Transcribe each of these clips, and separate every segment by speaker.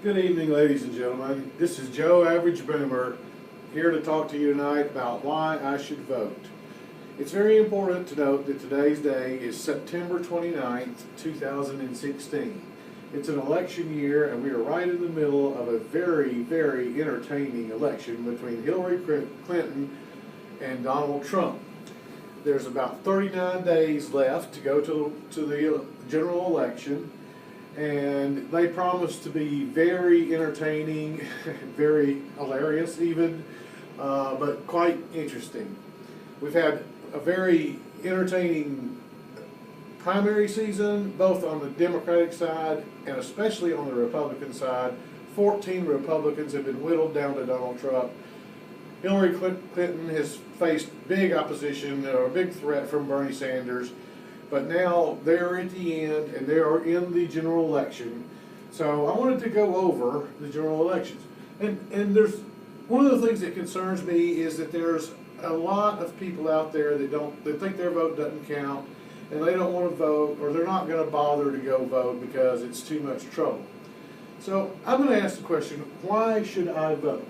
Speaker 1: Good evening, ladies and gentlemen. This is Joe Average Boomer here to talk to you tonight about why I should vote. It's very important to note that today's day is September 29th, 2016. It's an election year, and we are right in the middle of a very, very entertaining election between Hillary Clinton and Donald Trump. There's about 39 days left to go to the general election. And they promise to be very entertaining, very hilarious even, but quite interesting. We've had a very entertaining primary season, both on the Democratic side and especially on the Republican side. 14 Republicans have been whittled down to Donald Trump. Hillary Clinton has faced big opposition or a big threat from Bernie Sanders. But now they're at the end and they are in the general election. So I wanted to go over the general elections. And there's one of the things that concerns me is that there's a lot of people out there that think their vote doesn't count, and they don't want to vote, or they're not going to bother to go vote because it's too much trouble. So I'm going to ask the question, why should I vote?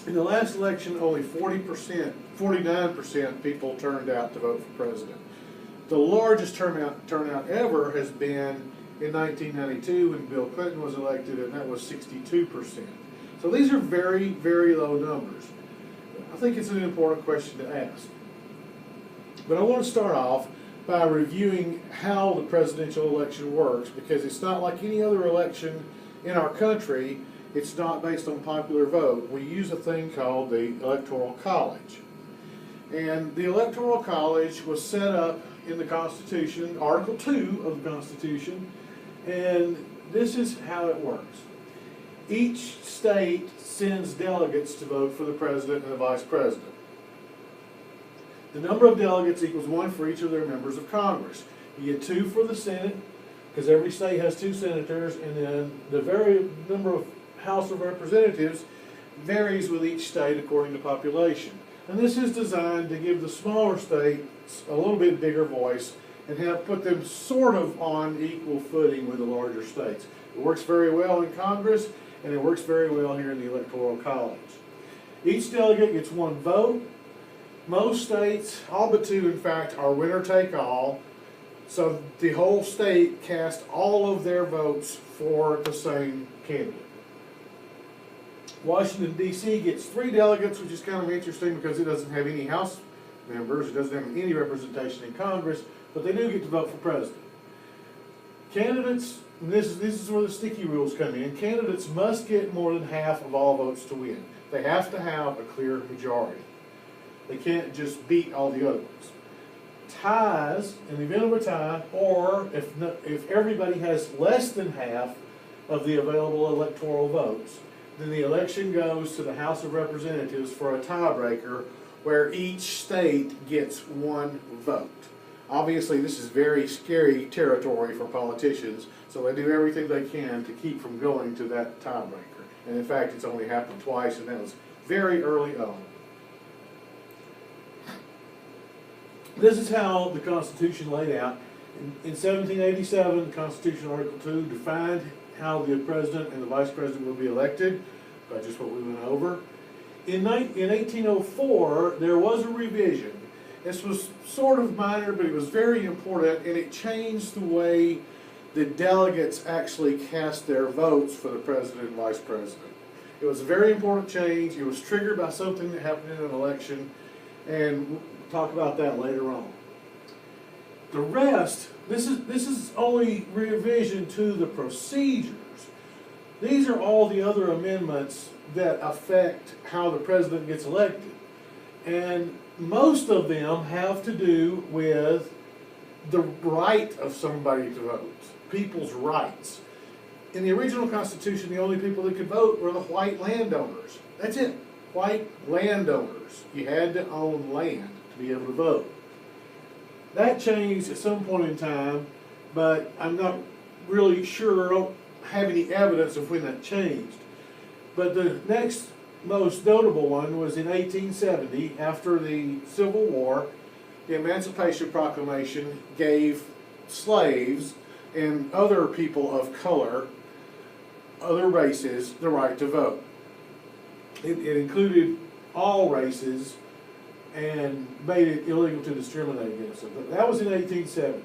Speaker 1: In the last election, only 49% people turned out to vote for president. The largest turnout ever has been in 1992 when Bill Clinton was elected, and that was 62%. So these are very, very low numbers. I think it's an important question to ask. But I want to start off by reviewing how the presidential election works, because it's not like any other election in our country. It's not based on popular vote. We use a thing called the Electoral College. And the Electoral College was set up in the Constitution, Article 2 of the Constitution, and this is how it works. Each state sends delegates to vote for the president and the vice president. The number of delegates equals one for each of their members of Congress. You get two for the Senate, because every state has two senators, and then the very number of House of Representatives varies with each state according to population. And this is designed to give the smaller states a little bit bigger voice and put them sort of on equal footing with the larger states. It works very well in Congress, and it works very well here in the Electoral College. Each delegate gets one vote. Most states, all but two in fact, are winner take all, so the whole state casts all of their votes for the same candidate. Washington, D.C. gets 3 delegates, which is kind of interesting because it doesn't have any House members, it doesn't have any representation in Congress, but they do get to vote for president. Candidates, and this is where the sticky rules come in, candidates must get more than half of all votes to win. They have to have a clear majority. They can't just beat all the other ones. Ties, in the event of a tie, or if everybody has less than half of the available electoral votes, then the election goes to the House of Representatives for a tiebreaker where each state gets one vote. Obviously, this is very scary territory for politicians, so they do everything they can to keep from going to that tiebreaker. And in fact, it's only happened twice, and that was very early on. This is how the Constitution laid out. In 1787, the Constitution Article 2 defined how the president and the vice president will be elected, by just what we went over. In 1804, there was a revision. This was sort of minor, but it was very important, and it changed the way the delegates actually cast their votes for the president and vice president. It was a very important change. It was triggered by something that happened in an election, and we'll talk about that later on. The rest, this is only revision to the procedures. These are all the other amendments that affect how the president gets elected. And most of them have to do with the right of somebody to vote, people's rights. In the original Constitution, the only people that could vote were the white landowners. That's it, white landowners. You had to own land to be able to vote. That changed at some point in time, but I'm not really sure, I don't have any evidence of when that changed. But the next most notable one was in 1870, after the Civil War. The Emancipation Proclamation gave slaves and other people of color other races the right to vote. It included all races and made it illegal to discriminate against them. That was in 1870.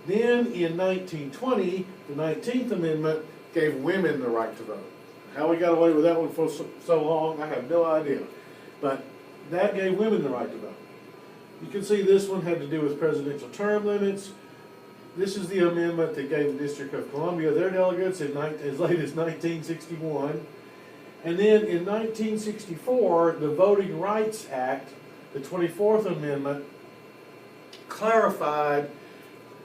Speaker 1: Then in 1920, the 19th Amendment gave women the right to vote. How we got away with that one for so long, I have no idea. But that gave women the right to vote. You can see this one had to do with presidential term limits. This is the amendment that gave the District of Columbia their delegates as late as 1961. And then in 1964, the Voting Rights Act, the 24th Amendment, clarified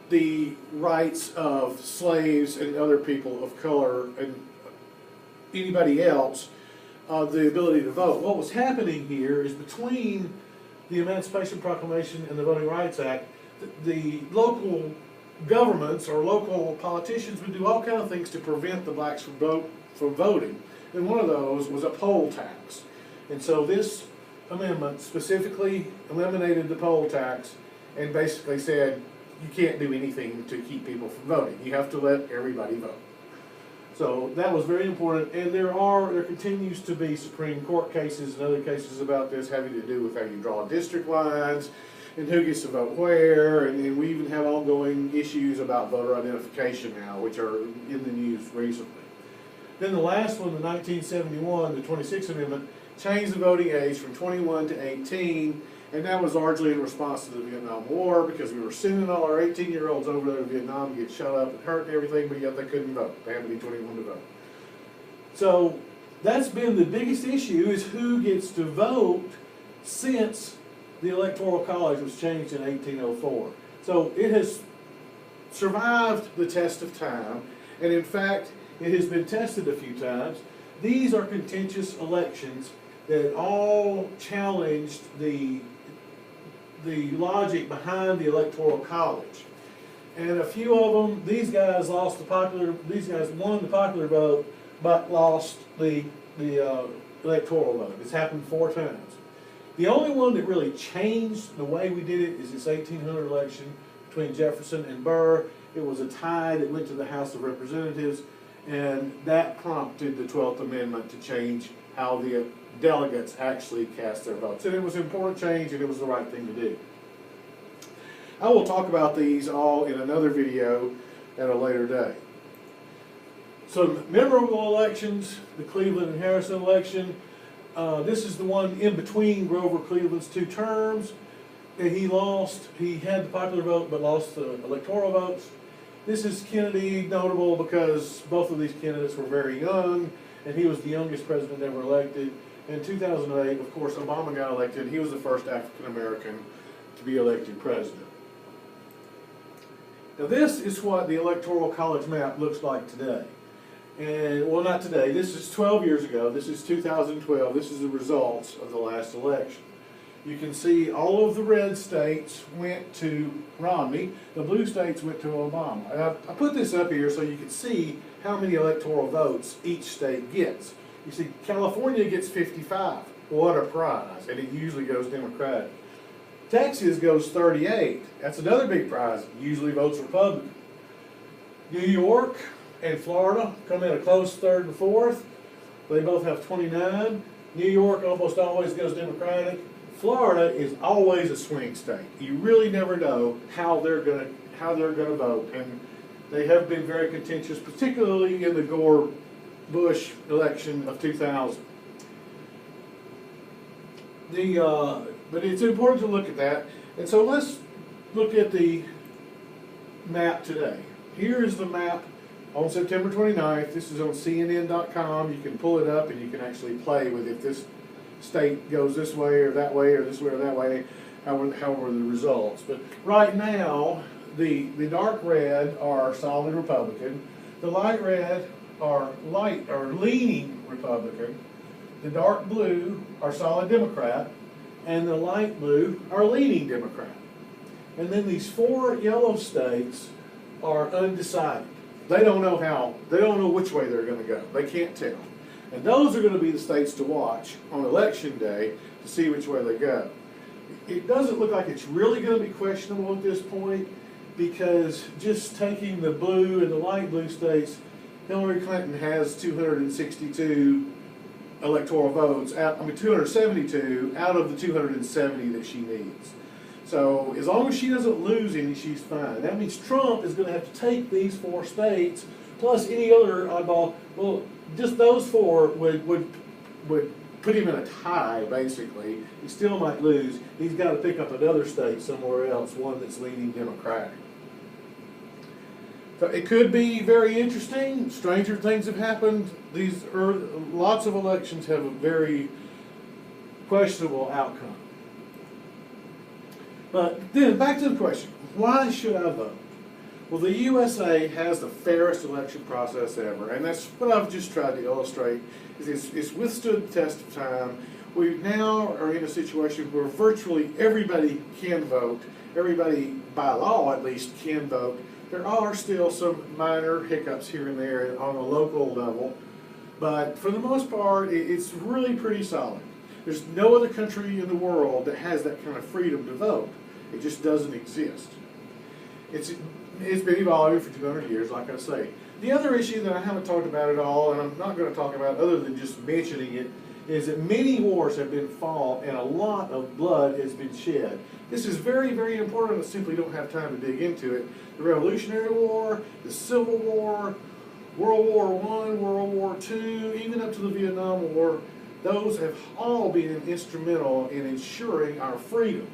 Speaker 1: the rights of slaves and other people of color and anybody else, the ability to vote. What was happening here is between the Emancipation Proclamation and the Voting Rights Act, the local governments or local politicians would do all kinds of things to prevent the blacks from voting. And one of those was a poll tax. And so this amendment specifically eliminated the poll tax and basically said you can't do anything to keep people from voting. You have to let everybody vote. So that was very important, and there continues to be Supreme Court cases and other cases about this having to do with how you draw district lines and who gets to vote where, and we even have ongoing issues about voter identification now, which are in the news recently. Then the last one, the 1971, the 26th Amendment, changed the voting age from 21 to 18, and that was largely in response to the Vietnam War, because we were sending all our 18-year-olds over there to Vietnam to get shot up and hurt and everything, but yet they couldn't vote. They had to be 21 to vote. So that's been the biggest issue, is who gets to vote since the Electoral College was changed in 1804. So it has survived the test of time, and in fact, it has been tested a few times. These are contentious elections that all challenged the logic behind the Electoral College. And a few of them, these guys won the popular vote, but lost the electoral vote. It's happened 4 times. The only one that really changed the way we did it is this 1800 election between Jefferson and Burr. It was a tie that went to the House of Representatives, and that prompted the 12th Amendment to change how the delegates actually cast their votes. And it was an important change, and it was the right thing to do. I will talk about these all in another video at a later day. Some memorable elections, the Cleveland and Harrison election. This is the one in between Grover Cleveland's 2 terms. And he lost. He had the popular vote, but lost the electoral votes. This is Kennedy, notable because both of these candidates were very young, and he was the youngest president ever elected. In 2008, of course, Obama got elected. He was the first African American to be elected president. Now this is what the Electoral College map looks like today. And, well, not today, this is 12 years ago. This is 2012. This is the results of the last election. You can see all of the red states went to Romney. The blue states went to Obama. And I put this up here so you can see how many electoral votes each state gets. You see, California gets 55. What a prize. And it usually goes Democratic. Texas goes 38. That's another big prize. Usually votes Republican. New York and Florida come in a close 3rd and 4th. They both have 29. New York almost always goes Democratic. Florida is always a swing state. You really never know how they're going to vote, and they have been very contentious, particularly in the Gore-Bush election of 2000. But it's important to look at that, and so let's look at the map today. Here is the map on September 29th. This is on CNN.com. You can pull it up and you can actually play with if this state goes this way or that way or this way or that way, how were the results. But right now, the dark red are solid Republican. The light red are leaning Republican. The dark blue are solid Democrat. And the light blue are leaning Democrat. And then these 4 yellow states are undecided. They don't know which way they're going to go. They can't tell. And those are going to be the states to watch on election day to see which way they go. It doesn't look like it's really going to be questionable at this point, because just taking the blue and the light blue states, Hillary Clinton has 262 electoral votes, 272 out of the 270 that she needs. So as long as she doesn't lose any, she's fine. That means Trump is going to have to take these 4 states, plus any other oddball. Well, just those 4 would put him in a tie, basically. He still might lose. He's got to pick up another state somewhere else, one that's leaning Democratic. So it could be very interesting. Stranger things have happened. Lots of elections have a very questionable outcome. But then back to the question, why should I vote? Well, the USA has the fairest election process ever, and that's what I've just tried to illustrate. It's withstood the test of time. We now are in a situation where virtually everybody can vote. Everybody, by law at least, can vote. There are still some minor hiccups here and there on a local level, but for the most part, it's really pretty solid. There's no other country in the world that has that kind of freedom to vote. It just doesn't exist. It's been evolving for 200 years, like I say. The other issue that I haven't talked about at all, and I'm not going to talk about other than just mentioning it, is that many wars have been fought and a lot of blood has been shed. This is very, very important. I simply don't have time to dig into it. The Revolutionary War, the Civil War, World War I, World War II, even up to the Vietnam War, those have all been instrumental in ensuring our freedom.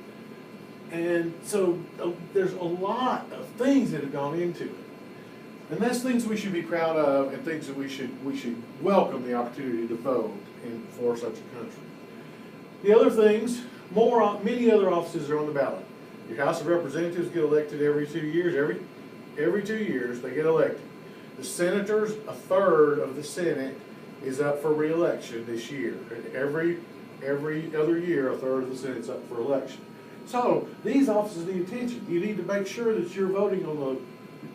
Speaker 1: And so there's a lot of things that have gone into it. And that's things we should be proud of and things that we should welcome the opportunity to vote for such a country. The other things, many other offices are on the ballot. Your House of Representatives get elected every 2 years. Every 2 years they get elected. The senators, a third of the Senate is up for re-election this year. And every other year, a third of the Senate's up for election. So these offices need attention. You need to make sure that you're voting on the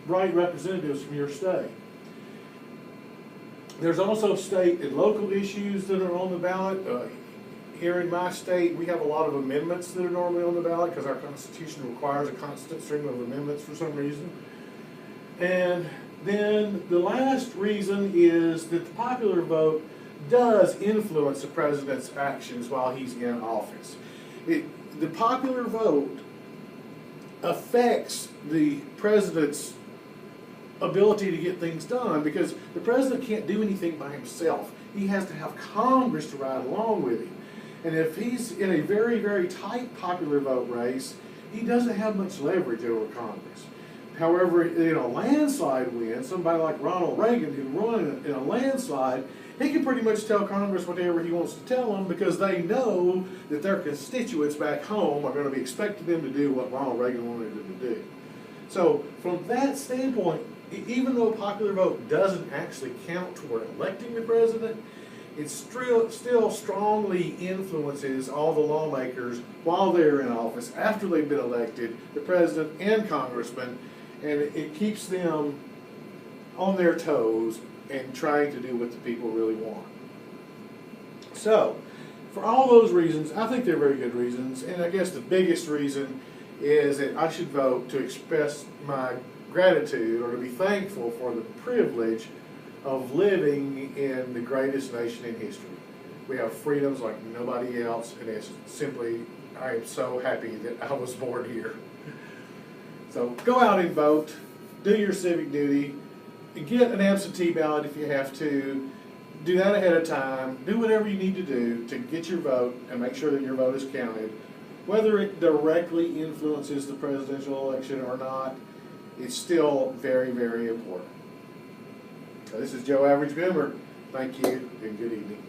Speaker 1: right representatives from your state. There's also state and local issues that are on the ballot. Here in my state, we have a lot of amendments that are normally on the ballot because our Constitution requires a constant stream of amendments for some reason. And then the last reason is that the popular vote does influence the president's actions while he's in office. The popular vote affects the president's ability to get things done because the president can't do anything by himself. He has to have Congress to ride along with him. And if he's in a very, very tight popular vote race, he doesn't have much leverage over Congress. However, in a landslide win, somebody like Ronald Reagan who won in a landslide, he can pretty much tell Congress whatever he wants to tell them because they know that their constituents back home are going to be expecting them to do what Ronald Reagan wanted them to do. So from that standpoint, even though popular vote doesn't actually count toward electing the president, it still strongly influences all the lawmakers while they're in office, after they've been elected, the president and congressmen, and it keeps them on their toes and trying to do what the people really want. So, for all those reasons, I think they're very good reasons, and I guess the biggest reason is that I should vote to express my gratitude or to be thankful for the privilege of living in the greatest nation in history. We have freedoms like nobody else, and it's simply, I am so happy that I was born here. So go out and vote, do your civic duty, get an absentee ballot if you have to, do that ahead of time, do whatever you need to do to get your vote and make sure that your vote is counted. Whether it directly influences the presidential election or not, it's still very, very important. So this is Joe Average Member. Thank you and good evening.